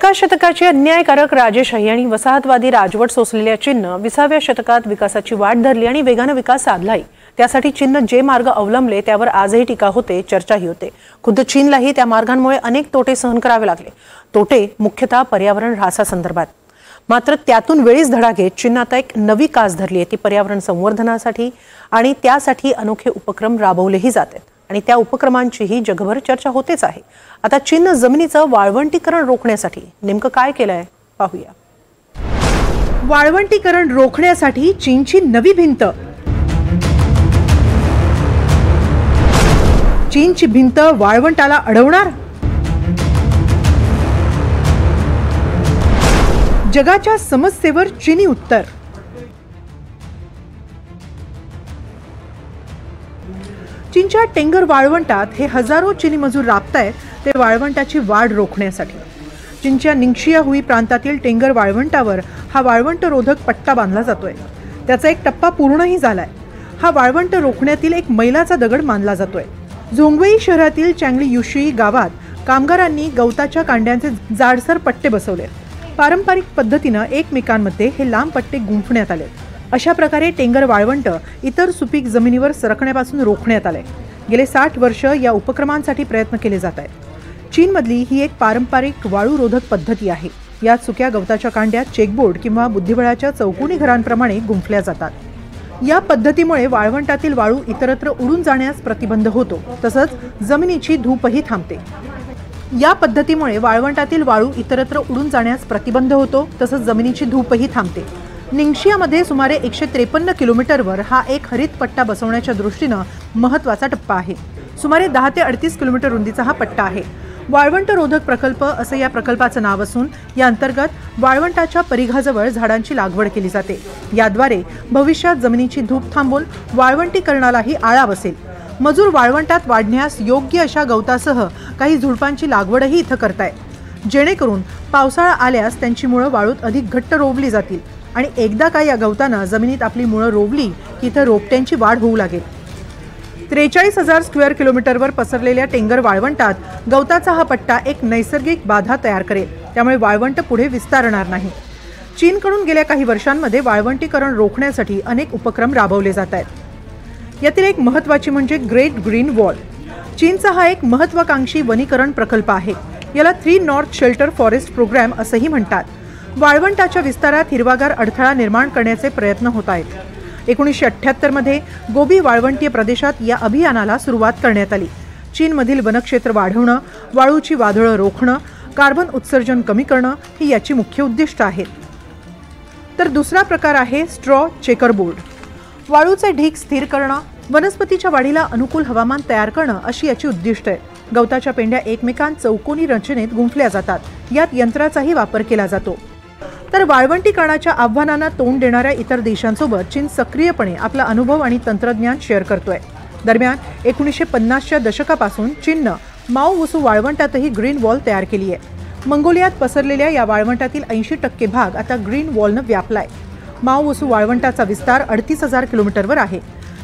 एका शतकाची अन्यायकारक राजेशाही आणि वसाहतवादी राजवट सोसलेल्या चीननं 20व्या शतकात विकासाची वाट धरली आणि वेगाने विकास साधलाही। त्यासाठी चीननं जे मार्ग अवलंबले त्यावर आजही टीका होते, चर्चाही होते। खुद्द चीनलाही त्या मार्गांमुळे अनेक तोटे सहन करावे लागले। तोटे मुख्यतः पर्यावरण ऱ्हासासंदर्भात। मात्र त्यातून वेळीच धडा घेत चीननं आता एक नवी कास धरली आहे, ती पर्यावरण संवर्धनासाठी आणि त्यासाठी अनोखे उपक्रम राबवलेही जातात आणि त्या उपक्रमांचीही जगभर चर्चा होतेच आहे। आता चीननं जमिनीचं वाळवंटीकरण रोखण्यासाठी नेमकं काय केलंय पाहूया। वाळवंटीकरण रोखण्यासाठी चीनची नवी भिंत। चीनची भिंत वाळवंटाला अडवणार? जगाच्या समस्येवर चीनी उत्तर। चीनच्या टेंगर वाळवंटात हे हजारो चीनी मजूर राबतायत ते वाळवंटाची वाढ रोखण्यासाठी। चीनच्या निंगशिया हुई प्रांतातील टेंगर वाळवंटावर हा वाळवंट रोधक पट्टा बांधला जातोय। त्याचा एक टप्पा पूर्णही झालाय। हा वाळवंट रोखण्यातील एक मैलाचा दगड मानला जातोय। झोंगवेई शहरातील चँगली युशी गावात कामगारांनी गवताच्या कांड्यांचे जाडसर पट्टे बसवले। पारंपरिक पद्धतीने एकमेकांमध्ये हे लांब पट्टे गुंफण्यात आले। अशा प्रकारे टेंगर वाळवंट इतर सुपीक जमिनीवर सरकण्यापासून रोखण्यात आले। गेले 60 वर्ष या उपक्रमांसाठी प्रयत्न केले जात आहेत। चीनमधली ही एक पारंपरिक वाळूरोधक पद्धती आहे। यात सुक्या गवताच्या कांड्या चेकबोर्ड किंवा बुद्धिबळाच्या चौकोनी घरांप्रमाणे गुंफल्या जातात। या पद्धतीमुळे वाळवंटातील वाळू इतरत्र उडून जाण्यास प्रतिबंध होतो, तसंच जमिनीची धूपही थांबते। या पद्धतीमुळे वाळवंटातील वाळू इतरत्र उडून जाण्यास प्रतिबंध होतो, तसंच जमिनीची धूपही थांबते। निंगशियामध्ये सुमारे 153 किलोमीटरवर हा एक हरित पट्टा बसवण्याच्या दृष्टीनं महत्त्वाचा टप्पा आहे। सुमारे 10 ते 38 किलोमीटर रुंदीचा हा पट्टा आहे। वाळवंट रोधक प्रकल्प असं या प्रकल्पाचं नाव असून या अंतर्गत वाळवंटाच्या परिघाजवळ झाडांची लागवड केली जाते। याद्वारे भविष्यात जमिनीची धूप थांबून वाळवंटीकरणालाही आळा बसेल। मजूर वाळवंटात वाढण्यास योग्य अशा गवतासह काही झुडपांची लागवडही इथं करतायत, जेणेकरून पावसाळा आल्यास त्यांची मुळं वाळूत अधिक घट्ट रोवली जातील आणि एकदा का या गवतानं जमिनीत आपली मुळं रोवली की इथं रोपट्यांची वाढ होऊ लागेल। 43,000 स्क्वेअर किलोमीटरवर पसरलेल्या टेंगर वाळवंटात गवताचा हा पट्टा एक नैसर्गिक बाधा तयार करेल, त्यामुळे वाळवंट पुढे विस्तारणार नाही। चीनकडून गेल्या काही वर्षांमध्ये वाळवंटीकरण रोखण्यासाठी अनेक उपक्रम राबवले जात आहेत। यातील एक महत्त्वाची म्हणजे ग्रेट ग्रीन वॉल। चीनचा हा एक महत्त्वाकांक्षी वनीकरण प्रकल्प आहे। याला 3 नॉर्थ शेल्टर फॉरेस्ट प्रोग्राम असंही म्हणतात। वाळवंटाच्या विस्तारात हिरवागार अडथळा निर्माण करण्याचे प्रयत्न होत आहेत। 1978 मध्ये गोबी वाळवंटीय प्रदेशात या अभियानाला सुरुवात करण्यात आली। चीनमधील वनक्षेत्र वाढवणं, वाळूची वादळं रोखणं, कार्बन उत्सर्जन कमी करणं ही याची मुख्य उद्दिष्ट आहेत। तर दुसरा प्रकार आहे स्ट्रॉ चेकरबोर्ड। वाळूचे ढीग स्थिर करणं, वनस्पतीच्या वाढीला अनुकूल हवामान तयार करणं अशी याची उद्दिष्ट आहे। गवताच्या पेंड्या एकमेकांत चौकोनी रचनेत गुंफल्या जातात। यात यंत्राचाही वापर केला जातो। तर वाळवंटीकरणाच्या आव्हानांना तोंड देणाऱ्या इतर देशांसोबत चीन सक्रियपणे आपला अनुभव आणि तंत्रज्ञान शेअर करतोय। दरम्यान 1950च्या दशकापासून चीननं माओवुसू वाळवंटातही ग्रीन वॉल तयार केली आहे। मंगोलियात पसरलेल्या या वाळवंटातील 80% भाग आता ग्रीन वॉलनं व्यापलाय। माओवुसू वाळवंटाचा विस्तार 38,000 किलोमीटरवर आहे।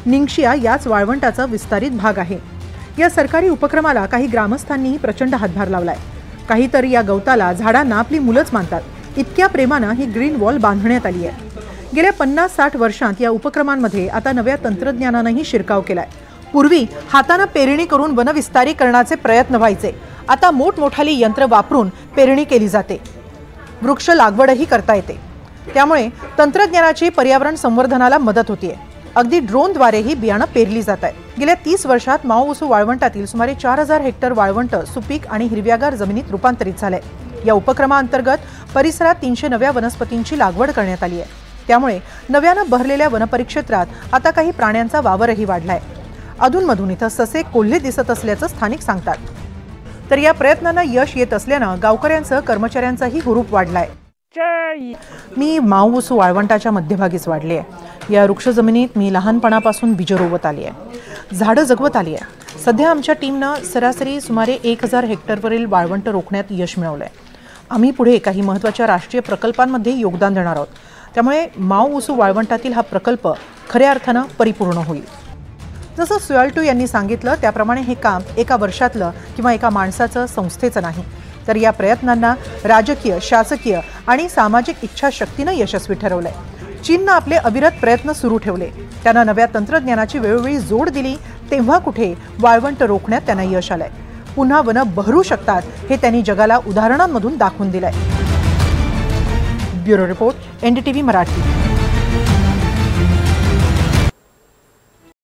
निंगशिया याच वाळवंटाचा विस्तारित भाग आहे। या सरकारी उपक्रमाला काही ग्रामस्थांनीही प्रचंड हातभार लावलाय। काही तर या गवताला झाडांना आपली मुलंच मानतात। इतक्या प्रेमानं ही ग्रीन वॉल बांधण्यात आली आहे। गेल्या 50-60 वर्षांत या उपक्रमांमध्ये आता नव्या तंत्रज्ञानानंही शिरकाव केलाय। पूर्वी हातानं पेरणी करून वनविस्तारीकरणाचे प्रयत्न व्हायचे, आता मोठमोठाली यंत्र वापरून पेरणी केली जाते। वृक्ष लागवडही करता येते। त्यामुळे तंत्रज्ञानाची पर्यावरण संवर्धनाला मदत होतीये। अगदी ड्रोनद्वारेही बियाणं पेरली जात आहे। गेल्या 30 वर्षात माओवुसू वाळवंटातील सुमारे 4000 हेक्टर वाळवंट सुपीक आणि हिरव्यागार जमिनीत रूपांतरित झालंय। या उपक्रमाअंतर्गत परिसरात 300 नव्या वनस्पतींची लागवड करण्यात आली आहे। त्यामुळे नव्यानं बहरलेल्या वनपरिक्षेत्रात आता काही प्राण्यांचा वावरही वाढलाय। अधूनमधून इथं ससे कोल्हे दिसत असल्याचं स्थानिक सांगतात। तर या प्रयत्नांना यश येत असल्यानं गावकऱ्यांसह कर्मचाऱ्यांचाही हुरूप वाढलाय। मी माओवुसू वाळवंटाच्या मध्यभागीच वाढली आहे। या वृक्ष जमिनीत मी लहानपणापासून बीज रोवत आली आहे, झाडं जगवत आली आहे। सध्या आमच्या टीमनं सरासरी सुमारे 1000 हेक्टरवरील वाळवंट रोखण्यात यश मिळवलंय। आम्ही पुढे काही महत्त्वाच्या राष्ट्रीय प्रकल्पांमध्ये योगदान देणार आहोत। त्यामुळे माओवुसू वाळवंटातील हा प्रकल्प खऱ्या अर्थानं परिपूर्ण होईल। जसं सुयाल्टो यांनी सांगितलं त्याप्रमाणे हे काम एका वर्षातलं किंवा एका माणसाचं संस्थेचं नाही, तर या प्रयत्नांना राजकीय, शासकीय आणि सामाजिक इच्छाशक्तीनं यशस्वी ठरवलंय. चीननं आपले अविरत प्रयत्न सुरू ठेवले. त्यांना नव्या तंत्रज्ञानाची वेळोवेळी जोड दिली, तेव्हा कुठे वाळवंट रोखण्यात त्यांना यश आलंय. पुन्हा वनं बहरू शकतात हे त्यांनी जगाला उदाहरणांमधून दाखवून दिलंय. Bureau report, NDTV Marathi.